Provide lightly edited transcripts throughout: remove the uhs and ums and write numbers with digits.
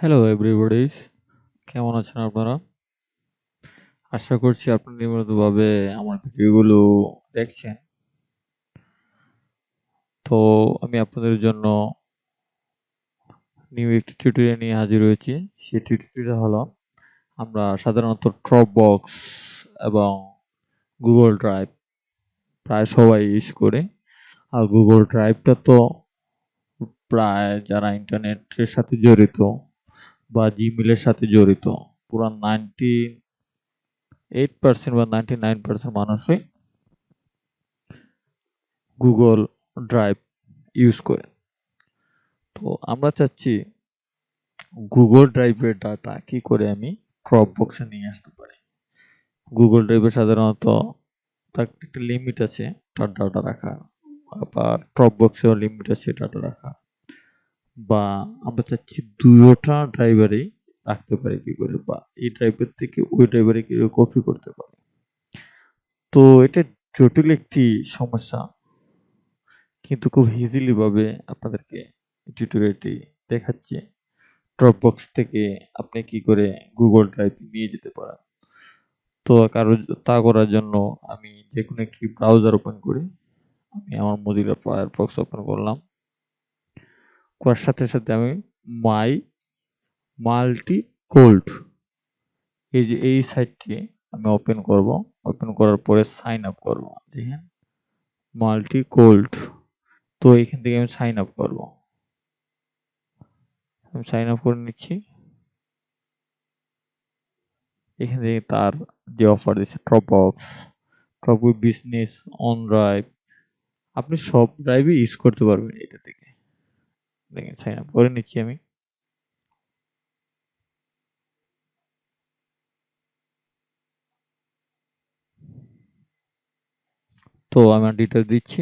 Hello everybody, কেমন আছেন আপনারা? আশা করছি আপনারা নিয়মিতভাবে আমার ভিডিওগুলো দেখছেন। তো আমি আপনাদের জন্য নিউ একটি টিউটোরিয়াল নিয়ে হাজির হয়েছি। সেই টিউটোরিয়াল হলো আমরা সাধারণত ড্রপবক্স এবং গুগল ড্রাইভ প্রায় সবাই ইউজ করে। আর গুগল ড্রাইভটা তো প্রায় যারা ইন্টারনেটের সাথে জড়িত বা জিমেলের সাথে জড়িত পুরা 98% বা 99% মানুষই গুগল ড্রাইভ ইউজ করে। তো আমরা চাচ্ছি গুগল ড্রাইভের ডাটা কি করে আমি ড্রপবক্সে নিয়ে আসতে পারি। গুগল ড্রাইভে সাধারণত তার একটা লিমিট আছে তার ডাটা রাখা, বা ড্রপবক্সেও লিমিট আছে ডাটা রাখা, বা আমরা চাচ্ছি দুইটা ড্রাইভারেই রাখতে পারি কি করে, বা এই ড্রাইভার থেকে ওই ড্রাইভারে কি কপি করতে পারি। তো এটা জটিল একটি সমস্যা, কিন্তু খুব ইজিলি ভাবে আপনাদেরকে টিউটোরিয়ালটি দেখাচ্ছি। ড্রপবক্স থেকে আপনি কি করে গুগল ড্রাইভ নিয়ে যেতে পারেন। তো তা করার জন্য আমি যেকোনো একটি ব্রাউজার ওপেন করি। আমি আমার মজিলা ফায়ারফক্স ওপেন করলাম। করার সাথে সাথে আমি মাই মাল্টি কোল্ড এই যে এই সাইটটি আমি ওপেন করব। ওপেন করার পরে সাইন আপ করব। দেখেন, মাল্টি কোল্ড। তো এখান থেকে আমি সাইন আপ করব। আমি সাইন আপ করে নিচ্ছি। এখান থেকে তার যে অফার দিচ্ছে ড্রপবক্স, ড্রপউইথ বিজনেস, অন ড্রাইভ, আপনি সব ড্রাইভই ইউজ করতে পারবেন এটা থেকে। দেখেন, সাইন আপ করে নিচ্ছি আমি। তো আমার ডিটেল দিচ্ছি।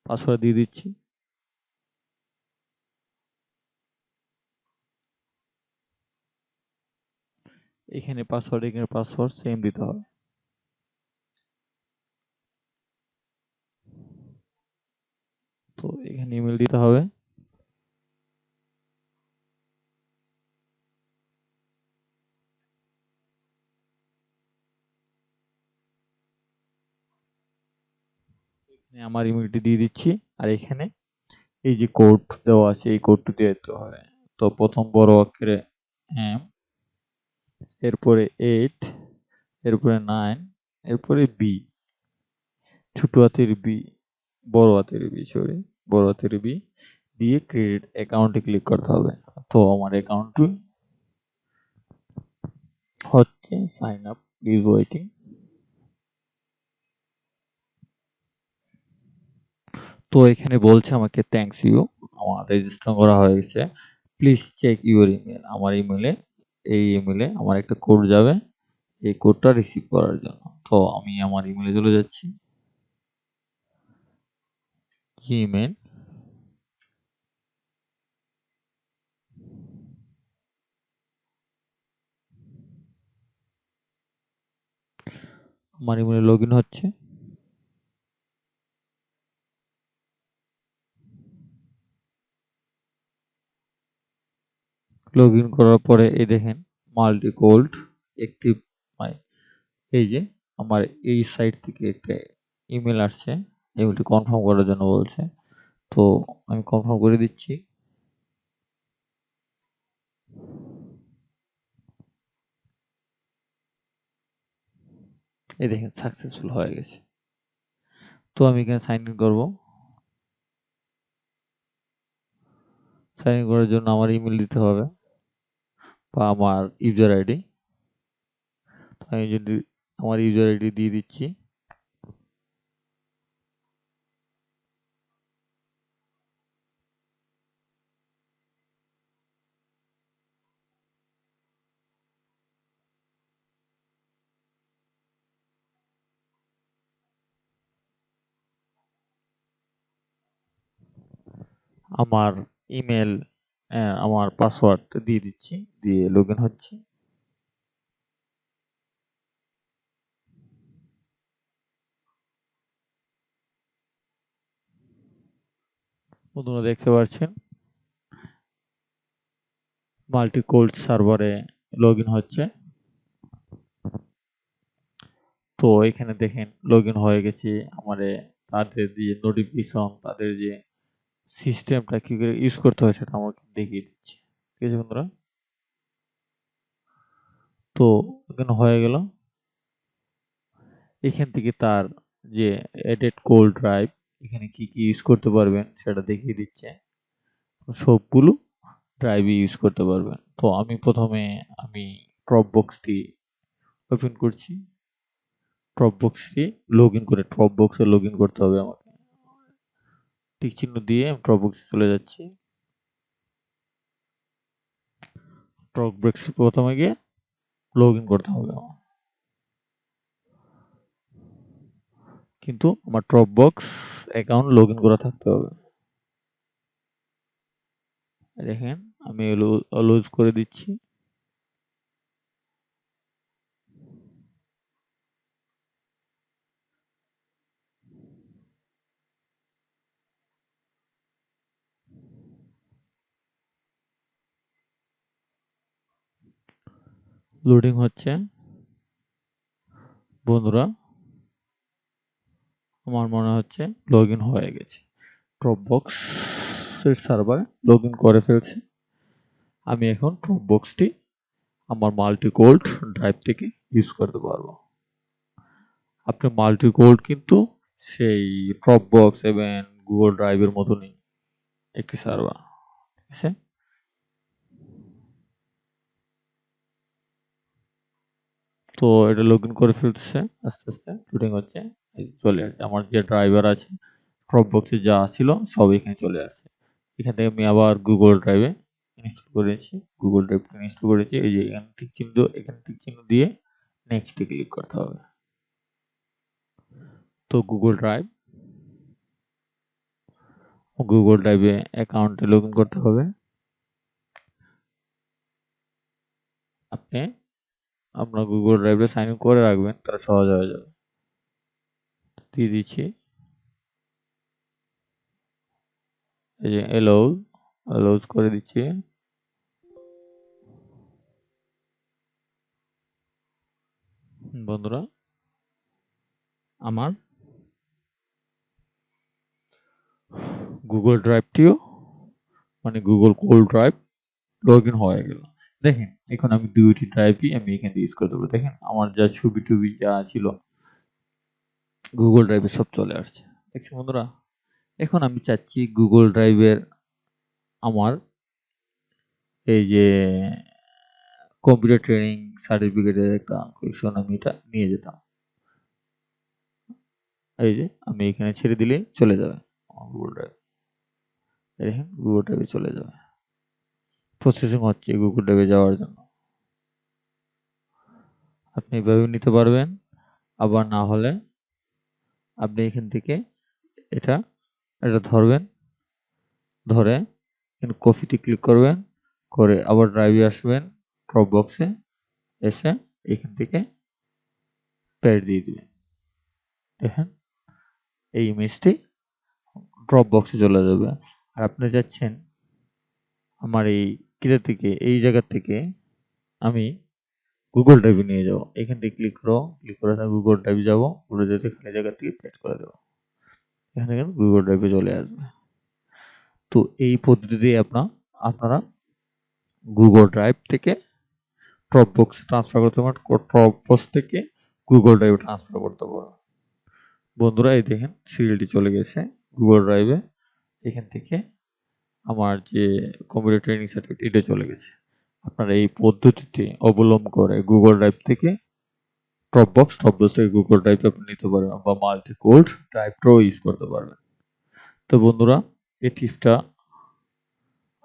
পাসওয়ার্ড দিয়ে দিচ্ছি। এখানে পাসওয়ার্ড, এখানে পাসওয়ার্ড সেম দিতে হবে। তো এখানে ইমেল দিতে হবে। এখানে আমার ইমেলটি দিয়ে দিচ্ছি। আর এখানে এই যে কোড দেওয়া আছে এই কোডটি দিয়ে দিতে হবে। তো প্রথম বড় অক্ষরে এম, এরপরে 8, এরপরে 9, এরপরে বি, ছোট হাতের বি, বড় হাতের বি, সরি, বড় হাতের বি দিয়ে ক্রেডিট অ্যাকাউন্টে ক্লিক করতে হবে। তো আমার অ্যাকাউন্টটি হচ্ছে সাইন আপ, প্লিজ ওয়েটিং। তো এখানে বলছে আমাকে থ্যাংকস ইউ, আমার রেজিস্টার করা হয়ে গেছে। Please check your email. আমার ইমেলে, এই ইমেলে আমার একটা কোড যাবে, এই কোডটা রিসিভ করার জন্য। তো আমি আমার ইমেলে চলে যাচ্ছি। জিমেল, আমার ইমেলে লগ ইন হচ্ছে। লগ ইন করার পরে এই দেখেন মাল্টি কোল্ড অ্যাক্টিভ মাই, এই যে আমার এই সাইট থেকে একটা ইমেল আসছে। ইমেলটি কনফার্ম করার জন্য বলছে। তো আমি কনফার্ম করে দিচ্ছি। এই দেখেন সাকসেসফুল হয়ে গেছে। তো আমি এখানে সাইন ইন করবো। সাইন ইন করার জন্য আমার ইমেল দিতে হবে বা আমার ইউজার আইডি। আমি যদি আমার ইউজার আইডি দিয়ে দিচ্ছি। আমার ইমেল, আমার পাসওয়ার্ড দিয়ে দিচ্ছি, দিয়ে লগ ইন হচ্ছে। বন্ধুরা দেখতে পাচ্ছেন মাল্টি কোল্ড সার্ভারে লগ ইন হচ্ছে। তো এখানে দেখেন লগ ইন হয়ে গেছে। আমারে তাদের যে নোটিফিকেশন, তাদের যে সিস্টেমটা কি করে ইউজ করতে হয় সেটা আমাকে দেখিয়ে দিচ্ছে। ঠিক আছে বন্ধুরা, তো এখানে হয়ে গেল। এখান থেকে তার যে এডেড কোল্ড ড্রাইভ, এখানে কি কি ইউজ করতে পারবেন সেটা দেখিয়ে দিচ্ছে। সবগুলো ড্রাইভ ইউজ করতে পারবেন। তো আমি প্রথমে আমি ড্রপবক্সটি ওপেন করছি। ড্রপবক্সটি লগ ইন করে ড্রপবক্সে লগ ইন করতে হবে আমাকে। টিক চিহ্ন দিয়ে ড্রপবক্সে চলে যাচ্ছি। ড্রপবক্সে প্রথমে গিয়ে লগ ইন করতে হবে আমার, কিন্তু আমার ড্রপবক্স অ্যাকাউন্ট লগ ইন করা থাকতে হবে। দেখেন আমি লুজ করে দিচ্ছি। লোডিং হচ্ছে। বন্ধুরা আমার মনে হচ্ছে লগ ইন হয়ে গেছে। ড্রপবক্স এর সার্ভারে লগ ইন করে ফেলছি। আমি এখন ড্রপবক্সটি আমার মাল্টি কোল্ড ড্রাইভ থেকে ইউজ করতে পারবো। আপনি মাল্টি কোল্ড কিন্তু সেই ড্রপবক্স এবং গুগল ড্রাইভের মতনই একটি সার্ভার। ঠিক আছে, তো এটা লগ ইন করে ফেলতেছে। আস্তে আস্তে লোডিং হচ্ছে। এই চলে আসছে আমার যে ড্রাইভার আছে, ড্রপবক্সে যা ছিল সব এখানে চলে আসছে। এখান থেকে আমি আবার গুগল ড্রাইভে ইনস্টল করেছি। গুগল ড্রাইভ ইনস্টল করেছি। এই যে এখানে টিক চিহ্ন দিয়ে নেক্সটে ক্লিক করতে হবে। তো গুগল ড্রাইভে অ্যাকাউন্টে লগ ইন করতে হবে। আপনি আপনার গুগল ড্রাইভে সাইন ইন করে রাখবেন, তাহলে সহজ হয়ে যাবে। দিয়ে দিচ্ছি। এই যে এলাউজ করে দিচ্ছি। বন্ধুরা আমার গুগল ড্রাইভটিও মানে Google cold drive log in হয়ে গেল। দেখেন এখন আমি দুইটি ড্রাইভই আমি এখানে ইউজ করতে পারবো। দেখেন আমার যা ছবি টবি যা ছিল গুগল ড্রাইভে সব চলে আসছে। দেখছি বন্ধুরা, এখন আমি চাচ্ছি গুগল ড্রাইভের আমার এই যে কম্পিউটার ট্রেনিং সার্টিফিকেটের একটা কোয়েকশন আমি এটা নিয়ে যেতাম। এই যে আমি এখানে ছেড়ে দিলে চলে যাবে আমার গুগল ড্রাইভ। দেখেন গুগল ড্রাইভে চলে যাবে। প্রসেসিং হচ্ছে গুগল ড্রাইভে যাওয়ার জন্য। আপনি এভাবে নিতে পারবেন, আবার না হলে আপনি এখান থেকে এটা এটা ধরবেন, ধরে কপিতে ক্লিক করবেন, করে আবার ড্রাইভে আসবেন, ড্রপ বক্সে এসে এখান থেকে পেস্ট দিয়ে দিবেন। দেখেন এই ইমেজটি ড্রপ বক্সে চলে যাবে। আর আপনি চাচ্ছেন আমার এই কিটা থেকে এই জায়গা থেকে আমি গুগল ড্রাইভে নিয়ে যাবো, এখান থেকে ক্লিক করে গুগল ড্রাইভে যাবো, ঘুরে যেতে খালি জায়গা থেকে পেস্ট করে দেবো। এখানে গুগল ড্রাইভে চলে আসবে। তো এই পদ্ধতি দিয়ে আপনারা গুগল ড্রাইভ থেকে ড্রপবক্স ট্রান্সফার করতে পারেন, ড্রপবক্স থেকে গুগল ড্রাইভে ট্রান্সফার করতে পারেন। বন্ধুরা এই দেখেন সিরিয়ালটি চলে গেছে গুগল ড্রাইভে। এখান থেকে আমার যে কম্পিউটার ট্রেনিং সার্টিফিকেট এটা চলে গেছে। আপনারা এই পদ্ধতিতে অবলম্বন করে গুগল ড্রাইভ থেকে ড্রপবক্স থেকে গুগল ড্রাইভে আপনি নিতে পারবেন, বা মাল্টি কোল্ড ড্রাইভটাও ইউজ করতে পারবেন। তো বন্ধুরা এই টিপসটা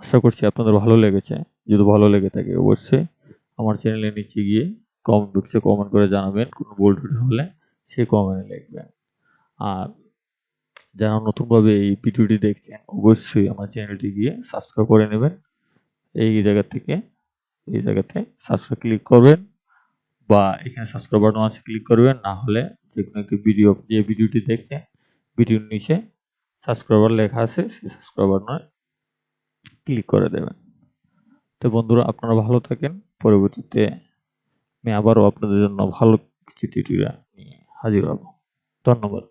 আশা করছি আপনাদের ভালো লেগেছে। যদি ভালো লেগে থাকে অবশ্যই আমার চ্যানেলের নিচে গিয়ে কমেন্ট বক্সে কমেন্ট করে জানাবেন। কোনো ভুল ত্রুটি হলে সেই কমেন্টে লিখবেন। আর যারা নতুনভাবে এই ভিডিওটি দেখছেন অবশ্যই আমার চ্যানেলটি গিয়ে সাবস্ক্রাইব করে নেবেন। এই জায়গা থেকে এই জায়গাতে সাবস্ক্রাইব ক্লিক করবেন বা এখানে সাবস্ক্রাইব বাটন আছে ক্লিক করবেন, না হলে যেকোনো একটি যে ভিডিওটি দেখছেন ভিডিওর নিচে সাবস্ক্রাইবার লেখা আছে সেই সাবস্ক্রাইব বাটনে ক্লিক করে দেবেন। তো বন্ধুরা আপনারা ভালো থাকেন। পরবর্তীতে আমি আবারও আপনাদের জন্য ভালো কিছু টিউটোরিয়াল নিয়ে হাজির হব। ধন্যবাদ।